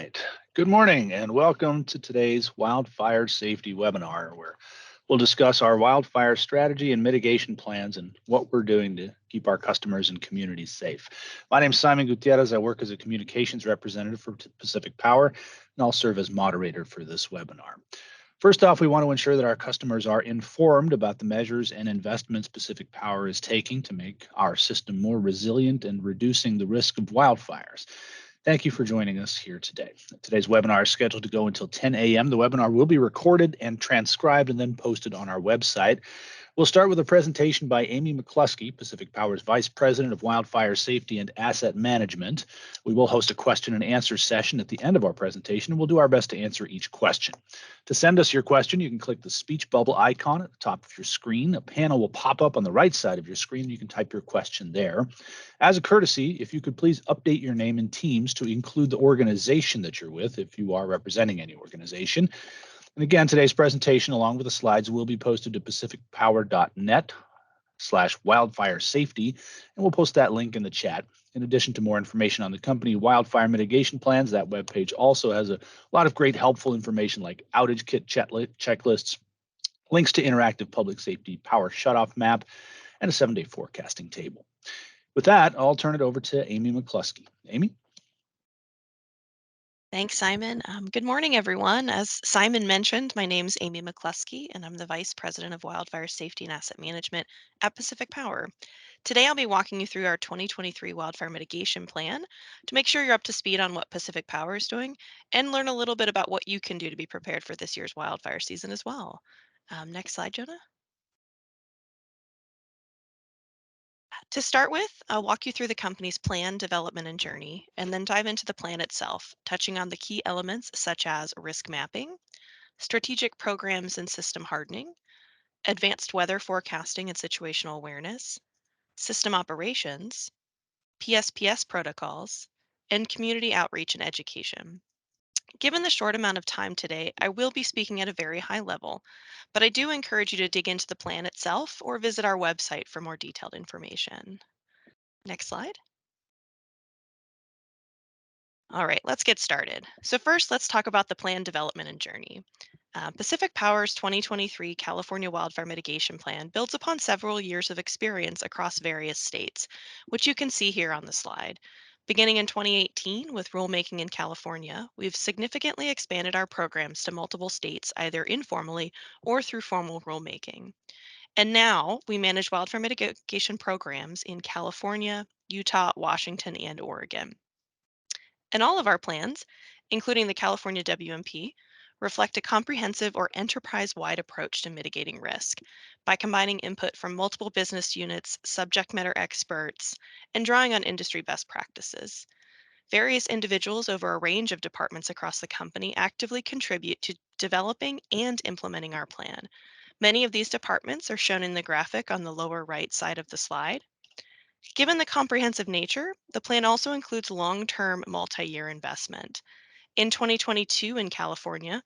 right. Good morning and welcome to today's wildfire safety webinar where we'll discuss our wildfire strategy and mitigation plans and what we're doing to keep our customers and communities safe. My name is Simon Gutierrez. I work as a communications representative for Pacific Power, and I'll serve as moderator for this webinar. First off, we want to ensure that our customers are informed about the measures and investments Pacific Power is taking to make our system more resilient and reducing the risk of wildfires. Thank you for joining us here today. Today's webinar is scheduled to go until 10 a.m. The webinar will be recorded and transcribed and then posted on our website. We'll start with a presentation by Amy McCluskey, Pacific Power's Vice President of Wildfire Safety and Asset Management. We will host a question and answer session at the end of our presentation, and we'll do our best to answer each question. To send us your question, you can click the speech bubble icon at the top of your screen. A panel will pop up on the right side of your screen. You can type your question there. As a courtesy, if you could please update your name in Teams to include the organization that you're with if you are representing any organization. And again, today's presentation, along with the slides, will be posted to pacificpower.net/wildfire safety, and we'll post that link in the chat. In addition to more information on the company wildfire mitigation plans, that webpage also has a lot of great helpful information like outage kit checklists, links to interactive public safety power shutoff map, and a 7-day forecasting table. With that, I'll turn it over to Amy McCluskey. Amy? Thanks, Simon. Good morning, everyone. As Simon mentioned, my name is Amy McCluskey, and I'm the Vice President of Wildfire Safety and Asset Management at Pacific Power. Today, I'll be walking you through our 2023 Wildfire Mitigation Plan to make sure you're up to speed on what Pacific Power is doing and learn a little bit about what you can do to be prepared for this year's wildfire season as well. Next slide, Jonah. To start with, I'll walk you through the company's plan, development, and journey, and then dive into the plan itself, touching on the key elements such as risk mapping, strategic programs and system hardening, advanced weather forecasting and situational awareness, system operations, PSPS protocols, and community outreach and education. Given the short amount of time today, I will be speaking at a very high level, but I do encourage you to dig into the plan itself or visit our website for more detailed information. Next slide. All right, let's get started. So first, let's talk about the plan development and journey. Pacific Power's 2023 California Wildfire Mitigation Plan builds upon several years of experience across various states, which you can see here on the slide. Beginning in 2018 with rulemaking in California, we've significantly expanded our programs to multiple states, either informally or through formal rulemaking. And now we manage wildfire mitigation programs in California, Utah, Washington, and Oregon. And all of our plans, including the California WMP, reflect a comprehensive or enterprise-wide approach to mitigating risk by combining input from multiple business units, subject matter experts, and drawing on industry best practices. Various individuals over a range of departments across the company actively contribute to developing and implementing our plan. Many of these departments are shown in the graphic on the lower right side of the slide. Given the comprehensive nature, the plan also includes long-term multi-year investment. In 2022 in California,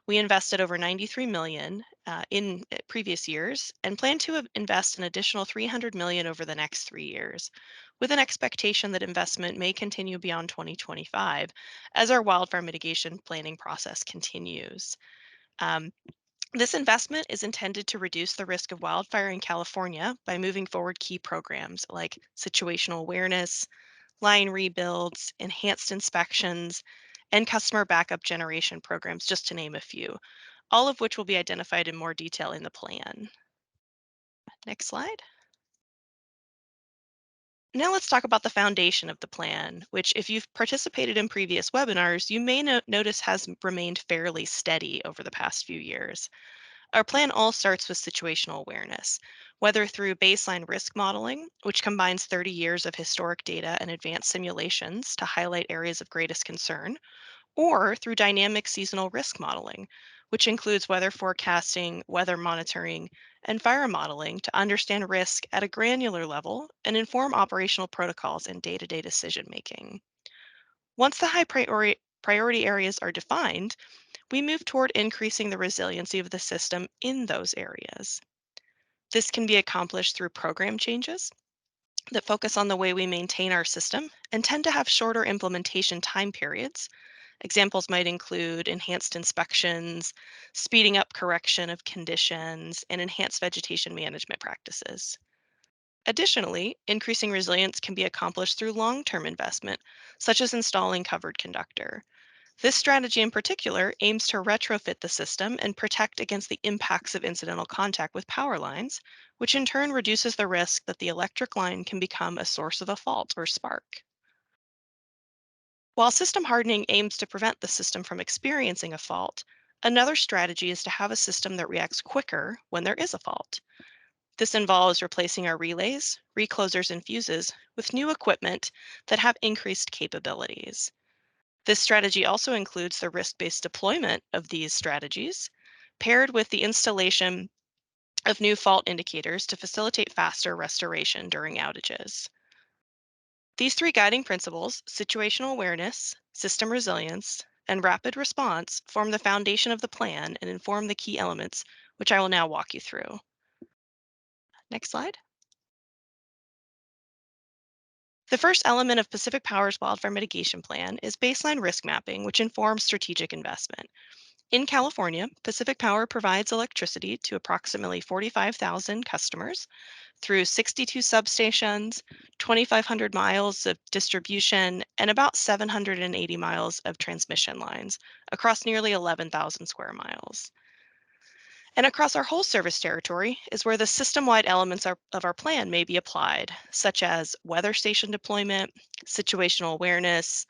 we invested over $93 million in previous years and plan to invest an additional $300 million over the next 3 years, with an expectation that investment may continue beyond 2025 as our wildfire mitigation planning process continues. This investment is intended to reduce the risk of wildfire in California by moving forward key programs like situational awareness, line rebuilds, enhanced inspections, and customer backup generation programs, just to name a few, all of which will be identified in more detail in the plan. Next slide. Now let's talk about the foundation of the plan, which if you've participated in previous webinars, you may notice has remained fairly steady over the past few years. Our plan all starts with situational awareness, whether through baseline risk modeling, which combines 30 years of historic data and advanced simulations to highlight areas of greatest concern, or through dynamic seasonal risk modeling, which includes weather forecasting, weather monitoring, and fire modeling to understand risk at a granular level and inform operational protocols and day-to-day decision making. Once the high priority areas are defined, we move toward increasing the resiliency of the system in those areas. This can be accomplished through program changes that focus on the way we maintain our system and tend to have shorter implementation time periods, Examples might include enhanced inspections, speeding up correction of conditions, and enhanced vegetation management practices. Additionally, increasing resilience can be accomplished through long-term investment, such as installing covered conductor. This strategy in particular aims to retrofit the system and protect against the impacts of incidental contact with power lines, which in turn reduces the risk that the electric line can become a source of a fault or spark. While system hardening aims to prevent the system from experiencing a fault, another strategy is to have a system that reacts quicker when there is a fault. This involves replacing our relays, reclosers, and fuses with new equipment that have increased capabilities. This strategy also includes the risk-based deployment of these strategies, paired with the installation of new fault indicators to facilitate faster restoration during outages. These three guiding principles, situational awareness, system resilience, and rapid response, form the foundation of the plan and inform the key elements, which I will now walk you through. Next slide. The first element of Pacific Power's wildfire mitigation plan is baseline risk mapping, which informs strategic investment. In California, Pacific Power provides electricity to approximately 45,000 customers through 62 substations, 2,500 miles of distribution, and about 780 miles of transmission lines across nearly 11,000 square miles. And across our whole service territory is where the system-wide elements of our plan may be applied, such as weather station deployment, situational awareness,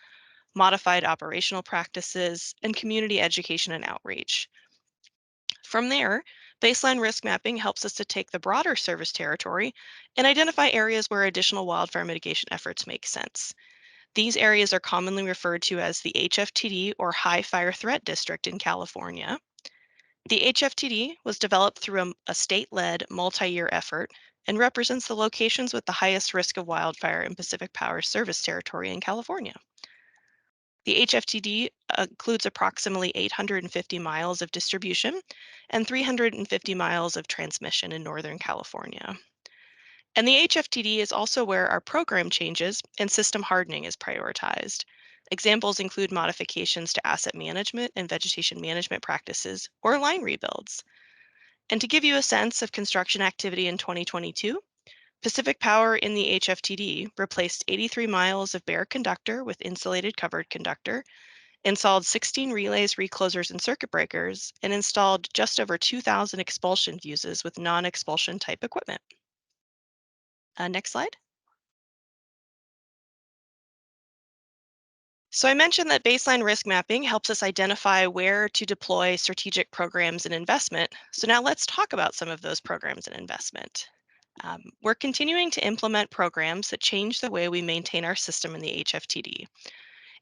modified operational practices, and community education and outreach. From there, baseline risk mapping helps us to take the broader service territory and identify areas where additional wildfire mitigation efforts make sense. These areas are commonly referred to as the HFTD or High Fire Threat District in California. The HFTD was developed through a state-led multi-year effort and represents the locations with the highest risk of wildfire in Pacific Power service territory in California. The HFTD includes approximately 850 miles of distribution and 350 miles of transmission in Northern California. And the HFTD is also where our program changes and system hardening is prioritized. Examples include modifications to asset management and vegetation management practices or line rebuilds. And to give you a sense of construction activity in 2022, Pacific Power in the HFTD replaced 83 miles of bare conductor with insulated covered conductor, installed 16 relays, reclosers, and circuit breakers, and installed just over 2,000 expulsion fuses with non-expulsion type equipment. Next slide. So I mentioned that baseline risk mapping helps us identify where to deploy strategic programs and investment. So now let's talk about some of those programs and investment. We're continuing to implement programs that change the way we maintain our system in the HFTD.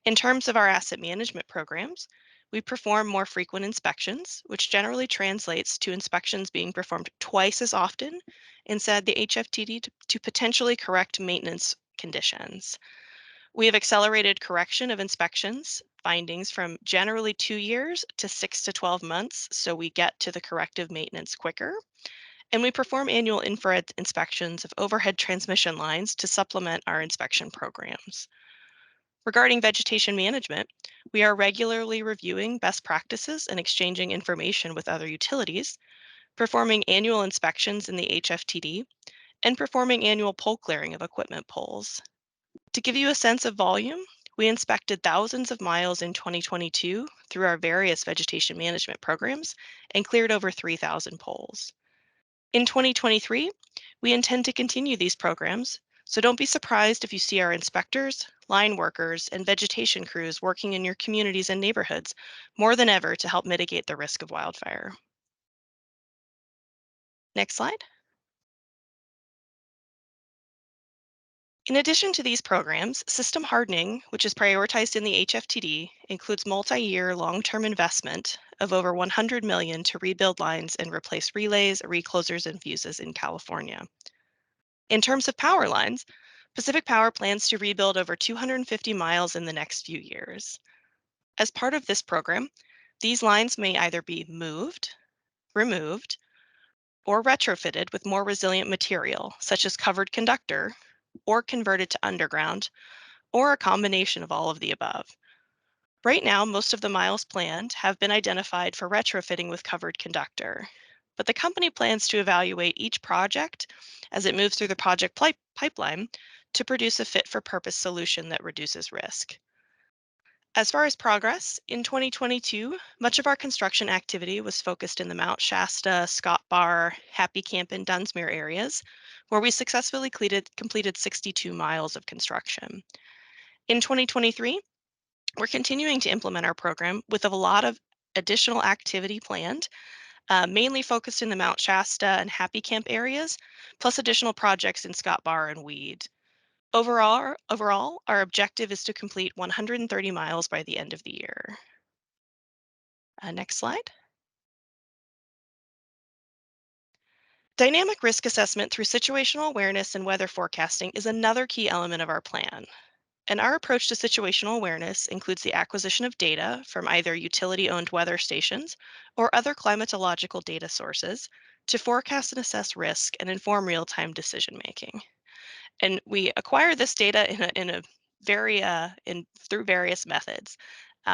In terms of our asset management programs, we perform more frequent inspections, which generally translates to inspections being performed twice as often inside the HFTD to potentially correct maintenance conditions. We have accelerated correction of inspections findings from generally 2 years to 6 to 12 months, so we get to the corrective maintenance quicker. And we perform annual infrared inspections of overhead transmission lines to supplement our inspection programs. Regarding vegetation management, we are regularly reviewing best practices and exchanging information with other utilities, performing annual inspections in the HFTD, and performing annual pole clearing of equipment poles. To give you a sense of volume, we inspected thousands of miles in 2022 through our various vegetation management programs and cleared over 3,000 poles. In 2023, we intend to continue these programs, so don't be surprised if you see our inspectors, line workers, and vegetation crews working in your communities and neighborhoods more than ever to help mitigate the risk of wildfire. Next slide. In addition to these programs, system hardening, which is prioritized in the HFTD, includes multi-year long-term investment of over $100 million to rebuild lines and replace relays, reclosers, and fuses in California. In terms of power lines, Pacific Power plans to rebuild over 250 miles in the next few years. As part of this program, these lines may either be moved, removed, or retrofitted with more resilient material, such as covered conductor, or converted to underground, or a combination of all of the above. Right now, most of the miles planned have been identified for retrofitting with covered conductor, but the company plans to evaluate each project as it moves through the project pipeline to produce a fit for purpose solution that reduces risk. As far as progress, in 2022, much of our construction activity was focused in the Mount Shasta, Scott Bar, Happy Camp, and Dunsmuir areas, where we successfully completed 62 miles of construction. In 2023, we're continuing to implement our program with a lot of additional activity planned, mainly focused in the Mount Shasta and Happy Camp areas, plus additional projects in Scott Bar and Weed. Overall, our objective is to complete 130 miles by the end of the year. Next slide. Dynamic risk assessment through situational awareness and weather forecasting is another key element of our plan. And our approach to situational awareness includes the acquisition of data from either utility owned weather stations or other climatological data sources to forecast and assess risk and inform real time decision making. And we acquire this data in a very through various methods.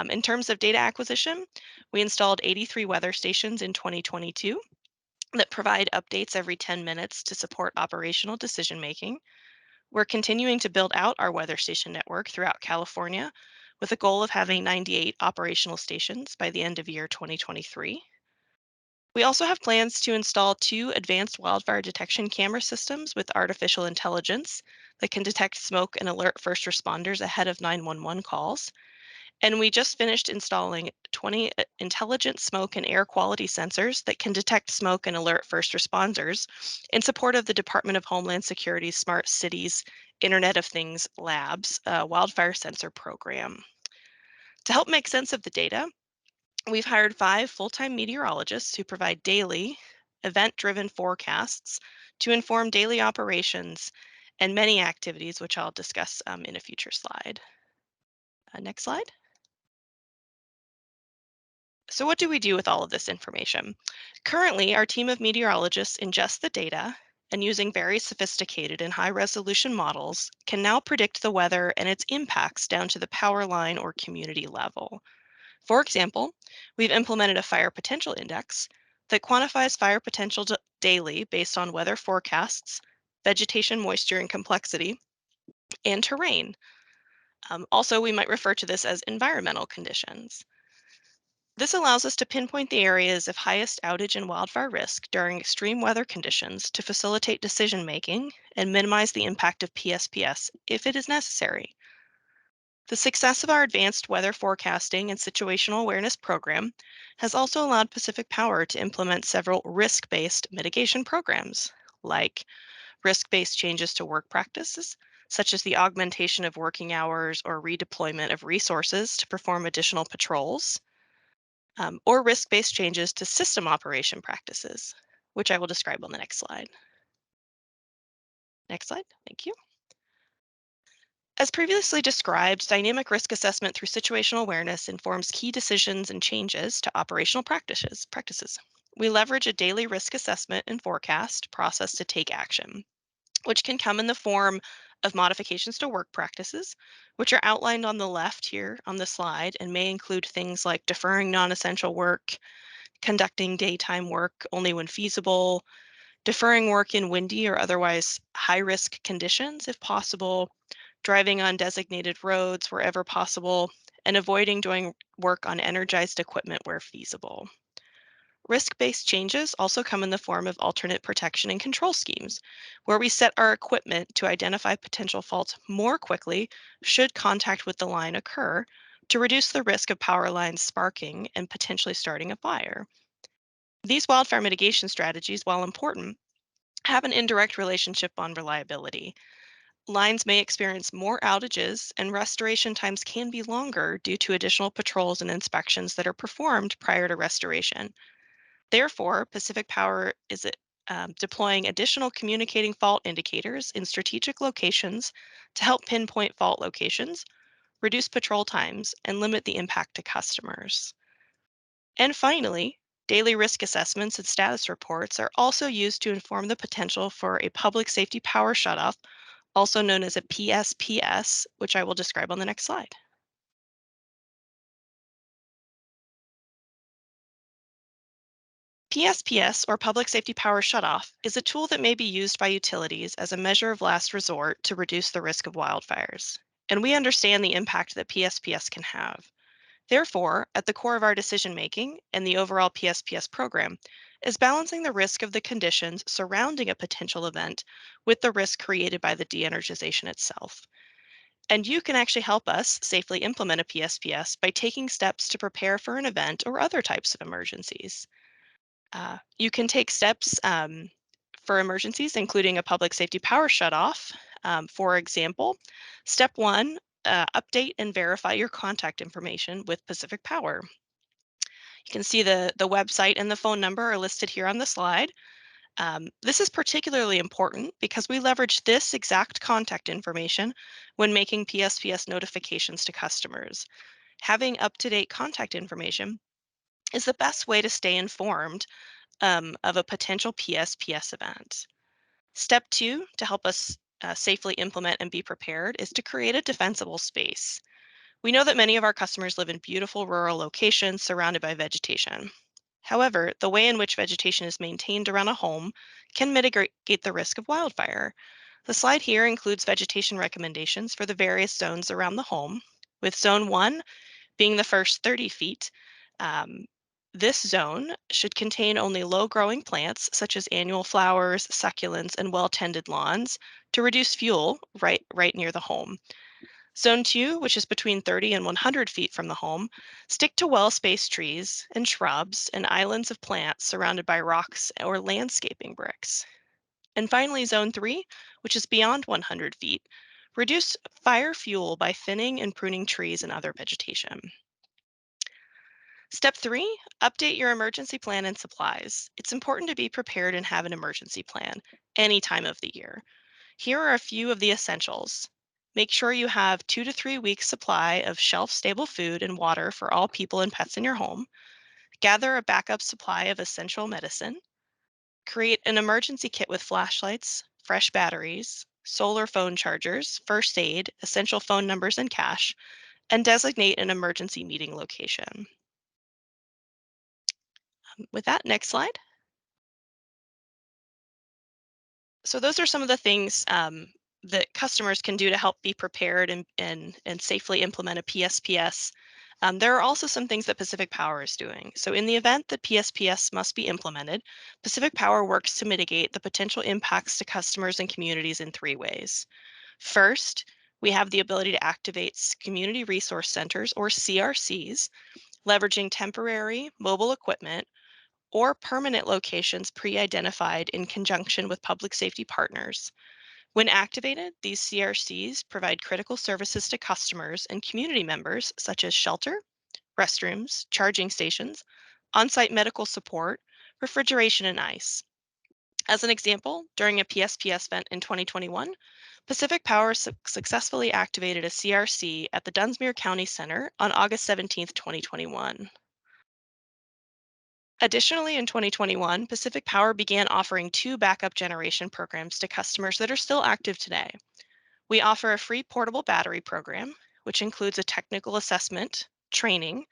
In terms of data acquisition, we installed 83 weather stations in 2022 that provide updates every 10 minutes to support operational decision making. We're continuing to build out our weather station network throughout California with a goal of having 98 operational stations by the end of year 2023. We also have plans to install 2 advanced wildfire detection camera systems with artificial intelligence that can detect smoke and alert first responders ahead of 911 calls. And we just finished installing 20 intelligent smoke and air quality sensors that can detect smoke and alert first responders in support of the Department of Homeland Security's Smart Cities Internet of Things Labs wildfire sensor program. To help make sense of the data, we've hired 5 full-time meteorologists who provide daily, event-driven forecasts to inform daily operations and many activities, which I'll discuss in a future slide. Next slide. So what do we do with all of this information? Currently, our team of meteorologists ingest the data and using very sophisticated and high resolution models can now predict the weather and its impacts down to the power line or community level. For example, we've implemented a fire potential index that quantifies fire potential daily based on weather forecasts, vegetation moisture and complexity, and terrain. Also, we might refer to this as environmental conditions. This allows us to pinpoint the areas of highest outage and wildfire risk during extreme weather conditions to facilitate decision making and minimize the impact of PSPS if it is necessary. The success of our advanced weather forecasting and situational awareness program has also allowed Pacific Power to implement several risk based mitigation programs, like risk based changes to work practices, such as the augmentation of working hours or redeployment of resources to perform additional patrols or risk-based changes to system operation practices, which I will describe on the next slide. Next slide, thank you. As previously described, dynamic risk assessment through situational awareness informs key decisions and changes to operational practices. We leverage a daily risk assessment and forecast process to take action, which can come in the form of modifications to work practices, which are outlined on the left here on the slide and may include things like deferring non-essential work, conducting daytime work only when feasible, deferring work in windy or otherwise high risk conditions if possible, driving on designated roads wherever possible, and avoiding doing work on energized equipment where feasible. Risk based changes also come in the form of alternate protection and control schemes, where we set our equipment to identify potential faults more quickly should contact with the line occur to reduce the risk of power lines sparking and potentially starting a fire. These wildfire mitigation strategies, while important, have an indirect relationship on reliability. Lines may experience more outages, and restoration times can be longer due to additional patrols and inspections that are performed prior to restoration. Therefore, Pacific Power is deploying additional communicating fault indicators in strategic locations to help pinpoint fault locations, reduce patrol times, and limit the impact to customers. And finally, daily risk assessments and status reports are also used to inform the potential for a public safety power shutoff, also known as a PSPS, which I will describe on the next slide. PSPS, or Public Safety Power Shutoff, is a tool that may be used by utilities as a measure of last resort to reduce the risk of wildfires. And we understand the impact that PSPS can have. Therefore, at the core of our decision making and the overall PSPS program is balancing the risk of the conditions surrounding a potential event with the risk created by the de-energization itself. And you can actually help us safely implement a PSPS by taking steps to prepare for an event or other types of emergencies. You can take steps for emergencies, including a public safety power shutoff. For example, step one, update and verify your contact information with Pacific Power. You can see the website and the phone number are listed here on the slide. This is particularly important because we leverage this exact contact information when making PSPS notifications to customers. Having up-to-date contact information is the best way to stay informed of a potential PSPS event. Step two, to help us safely implement and be prepared, is to create a defensible space. We know that many of our customers live in beautiful rural locations surrounded by vegetation. However, the way in which vegetation is maintained around a home can mitigate the risk of wildfire. The slide here includes vegetation recommendations for the various zones around the home, with Zone 1 being the first 30 feet. Um, this zone should contain only low-growing plants such as annual flowers, succulents, and well-tended lawns to reduce fuel right near the home. Zone 2, which is between 30 and 100 feet from the home, stick to well-spaced trees and shrubs and islands of plants surrounded by rocks or landscaping bricks. And finally, Zone 3, which is beyond 100 feet, reduce fire fuel by thinning and pruning trees and other vegetation. Step 3, update your emergency plan and supplies. It's important to be prepared and have an emergency plan any time of the year. Here are a few of the essentials. Make sure you have 2 to 3 weeks supply of shelf-stable food and water for all people and pets in your home. Gather a backup supply of essential medicine. Create an emergency kit with flashlights, fresh batteries, solar phone chargers, first aid, essential phone numbers, and cash, and designate an emergency meeting location. With that, next slide. So those are some of the things that customers can do to help be prepared and safely implement a PSPS. There are also some things that Pacific Power is doing. So in the event that PSPS must be implemented, Pacific Power works to mitigate the potential impacts to customers and communities in 3 ways. First, we have the ability to activate community resource centers, or CRCs, leveraging temporary mobile equipment or permanent locations pre-identified in conjunction with public safety partners. When activated, these CRCs provide critical services to customers and community members such as shelter, restrooms, charging stations, on-site medical support, refrigeration, and ice. As an example, during a PSPS event in 2021, Pacific Power successfully activated a CRC at the Dunsmuir County Center on August 17, 2021. Additionally, in 2021, Pacific Power began offering 2 backup generation programs to customers that are still active today. We offer a free portable battery program, which includes a technical assessment, training,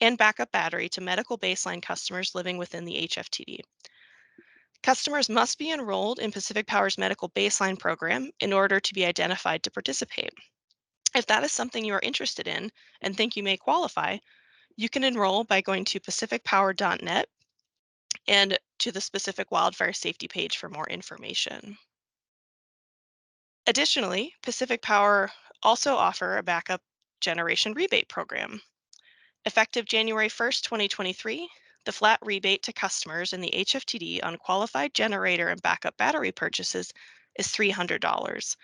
and backup battery to medical baseline customers living within the HFTD. Customers must be enrolled in Pacific Power's medical baseline program in order to be identified to participate. If that is something you are interested in and think you may qualify, you can enroll by going to pacificpower.net and to the specific wildfire safety page for more information. Additionally, Pacific Power also offer a backup generation rebate program. Effective January 1st, 2023, the flat rebate to customers in the HFTD on qualified generator and backup battery purchases is $300,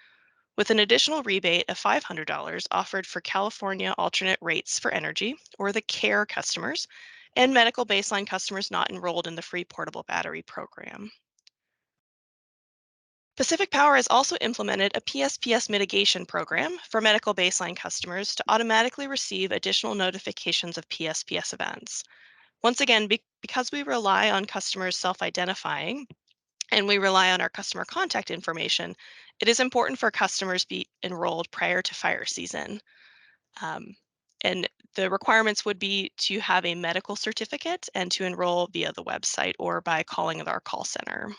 with an additional rebate of $500 offered for California alternate rates for energy, or the CARE customers, and medical baseline customers not enrolled in the free portable battery program. Pacific Power has also implemented a PSPS mitigation program for medical baseline customers to automatically receive additional notifications of PSPS events. Once again, because we rely on customers self-identifying and we rely on our customer contact information, it is important for customers be enrolled prior to fire season. Um, And the requirements would be to have a medical certificate and to enroll via the website or by calling our call center.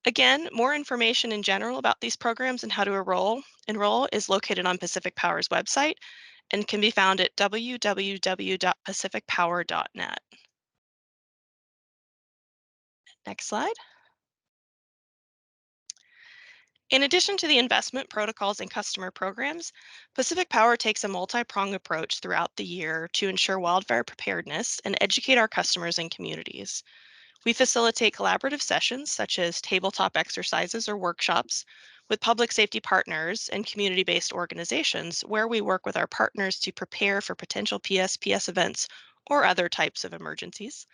Again, more information in general about these programs and how to enroll is located on Pacific Power's website and can be found at www.pacificpower.net. Next slide. In addition to the investment protocols and customer programs, Pacific Power takes a multi-pronged approach throughout the year to ensure wildfire preparedness and educate our customers and communities. We facilitate collaborative sessions such as tabletop exercises or workshops with public safety partners and community-based organizations where we work with our partners to prepare for potential PSPS events or other types of emergencies.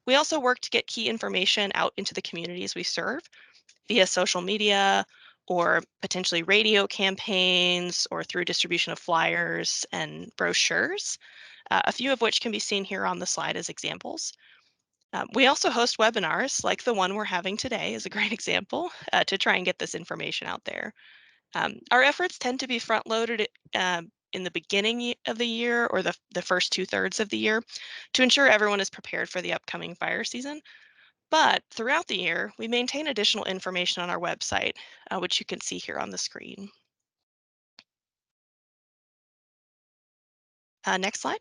We also work to get key information out into the communities we serve via social media or potentially radio campaigns or through distribution of flyers and brochures, a few of which can be seen here on the slide as examples. We also host webinars like the one we're having today is a great example to try and get this information out there. Our efforts tend to be front loaded in the beginning of the year or the first 2/3 of the year to ensure everyone is prepared for the upcoming fire season. But throughout the year, we maintain additional information on our website, which you can see here on the screen. Next slide.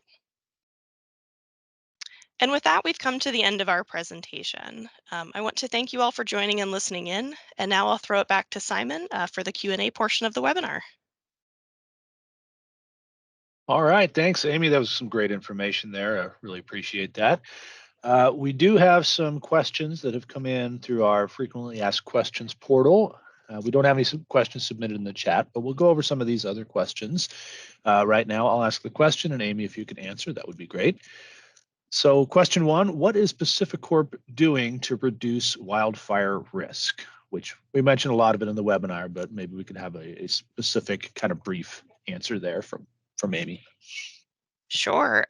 And with that, we've come to the end of our presentation. I want to thank you all for joining and listening in. And now I'll throw it back to Simon for the Q&A portion of the webinar. All right, thanks, Amy. That was some great information there. I really appreciate that. We do have some questions that have come in through our frequently asked questions portal. We don't have any questions submitted in the chat, but we'll go over some of these other questions. Right now, I'll ask the question, and Amy, if you can answer, that would be great. So question one, what is Pacific Corp doing to reduce wildfire risk? Which we mentioned a lot of it in the webinar, but maybe we could have a specific kind of brief answer there from Amy. Sure.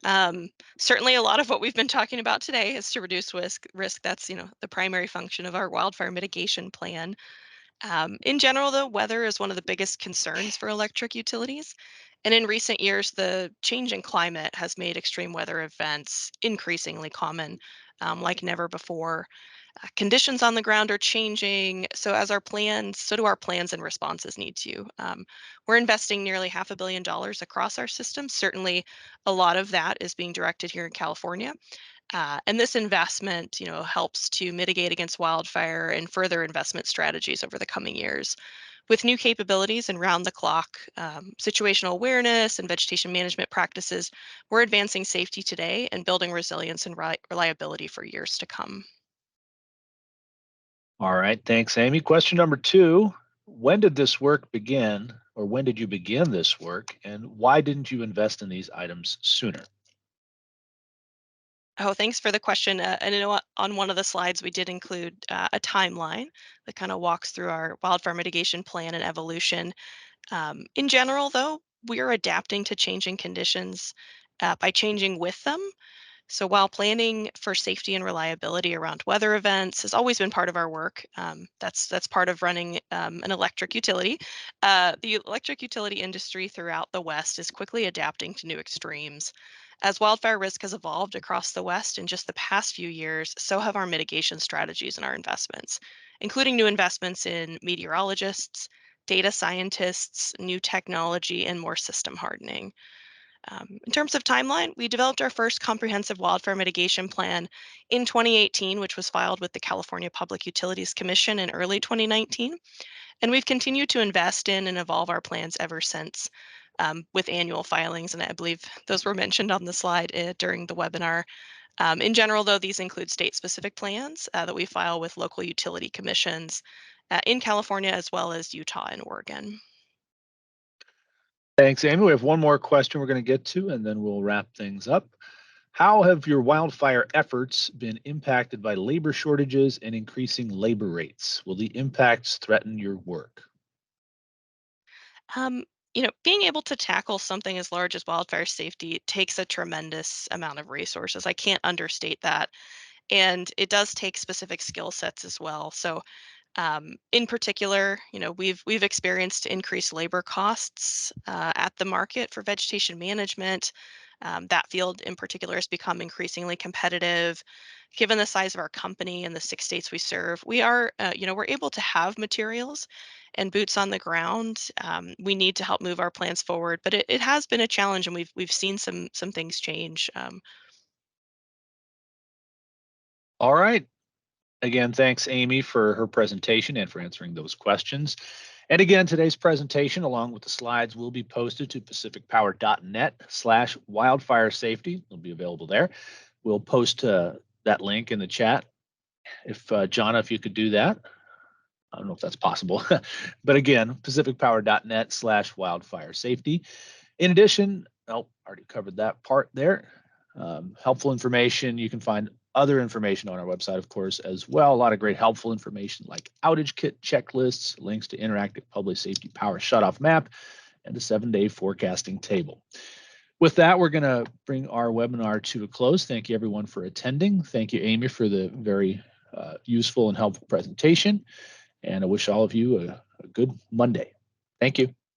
Certainly a lot of what we've been talking about today is to reduce risk. That's, the primary function of our wildfire mitigation plan. In general, though, weather is one of the biggest concerns for electric utilities. And in recent years, the change in climate has made extreme weather events increasingly common, like never before. Conditions on the ground are changing, so do our plans and responses need to. We're investing nearly $500 million across our system. Certainly, a lot of that is being directed here in California. And this investment, helps to mitigate against wildfire and further investment strategies over the coming years. With new capabilities and round-the-clock situational awareness and vegetation management practices, we're advancing safety today and building resilience and reliability for years to come. All right, thanks, Amy. Question number two, when did this work begin, or when did you begin this work, and why didn't you invest in these items sooner? Oh, thanks for the question. And on one of the slides, we did include a timeline that kind of walks through our wildfire mitigation plan and evolution. In general, though, we are adapting to changing conditions by changing with them. So while planning for safety and reliability around weather events has always been part of our work, that's part of running an electric utility. The electric utility industry throughout the West is quickly adapting to new extremes. As wildfire risk has evolved across the West in just the past few years, so have our mitigation strategies and our investments, including new investments in meteorologists, data scientists, new technology, and more system hardening. In terms of timeline, we developed our first comprehensive wildfire mitigation plan in 2018, which was filed with the California Public Utilities Commission in early 2019. And we've continued to invest in and evolve our plans ever since with annual filings. And I believe those were mentioned on the slide during the webinar. In general, though, these include state-specific plans that we file with local utility commissions in California as well as Utah and Oregon. Thanks, Amy. We have one more question we're going to get to, and then we'll wrap things up. How have your wildfire efforts been impacted by labor shortages and increasing labor rates? Will the impacts threaten your work? Um, being able to tackle something as large as wildfire safety takes a tremendous amount of resources. I can't understate that. And it does take specific skill sets as well. So In particular, we've experienced increased labor costs at the market for vegetation management. That field in particular has become increasingly competitive. Given the size of our company and the 6 states we serve, we're able to have materials and boots on the ground. We need to help move our plans forward, but it has been a challenge, and we've seen some things change. All right. Again, thanks, Amy, for her presentation and for answering those questions. And again, today's presentation, along with the slides, will be posted to pacificpower.net/wildfire safety. It'll be available there. We'll post that link in the chat. If Jonna, if you could do that. I don't know if that's possible. But again, pacificpower.net/wildfire safety. In addition, already covered that part there. Helpful information. You can find other information on our website, of course, as well. A lot of great helpful information like outage kit checklists, links to interactive public safety power shutoff map, and a 7-day forecasting table. With that, we're going to bring our webinar to a close. Thank you, everyone, for attending. Thank you, Amy, for the very useful and helpful presentation. And I wish all of you a good Monday. Thank you.